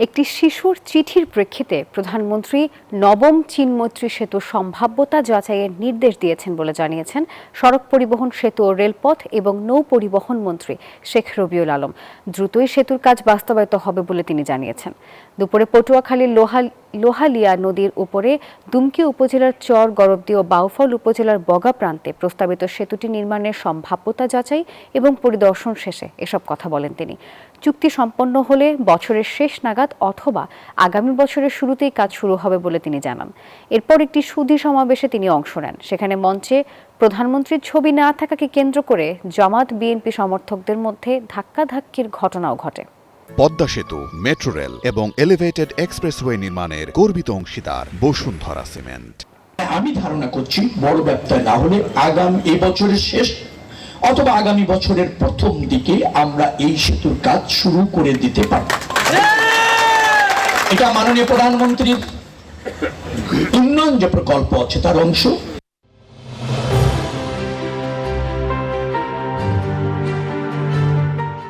একটি শিশুর চিঠির প্রেক্ষিতে প্রধানমন্ত্রী নবম চীন-মৈত্রী সেতুর সম্ভাব্যতা যাচাইয়ের নির্দেশ দিয়েছেন বলে জানিয়েছেন সড়ক পরিবহন, সেতু ও রেলপথ এবং নৌ পরিবহন মন্ত্রী শেখ রবিউল আলম। দ্রুতই সেতুর কাজ বাস্তবায়িত হবে বলে তিনি জানিয়েছেন। দুপুরে পটুয়াখালীর লোহালিয়া নদীর উপরে দুমকি উপজেলার চর গরবদি ও বাউফল উপজেলার বগা প্রান্তে প্রস্তাবিত সেতুটি নির্মাণের সম্ভাব্যতা যাচাই এবং পরিদর্শন শেষে এসব কথা বলেন তিনি। চুক্তি সম্পন্ন হলে বছরের শেষ নাগাদ অথবা আগামী বছরের শুরুতেই কাজ শুরু হবে বলে তিনি জানান। এরপর একটি সুধী সমাবেশে তিনি অংশ নেন। সেখানে মঞ্চে প্রধানমন্ত্রীর ছবি না থাকাকে কেন্দ্র করে জামাত বিএনপি সমর্থকদের মধ্যে ধাক্কাধাক্কির ঘটনাও ঘটে। পদ্মা সেতু, মেট্রো রেল এবং এলিভেটেড এক্সপ্রেসওয়ে নির্মাণের গর্বিত অংশীদার বসুন্ধরা সিমেন্ট। আমি ধারণা করছি বড় ব্যবসা না হলে আগামী এই বছরের শেষ অথবা আগামী বছরের প্রথম দিকে আমরা এই সেতুর কাজ শুরু করে দিতে পারব। এটা মাননীয় প্রধানমন্ত্রীর উন্নয়ন যে প্রকল্প আছে তার অংশ।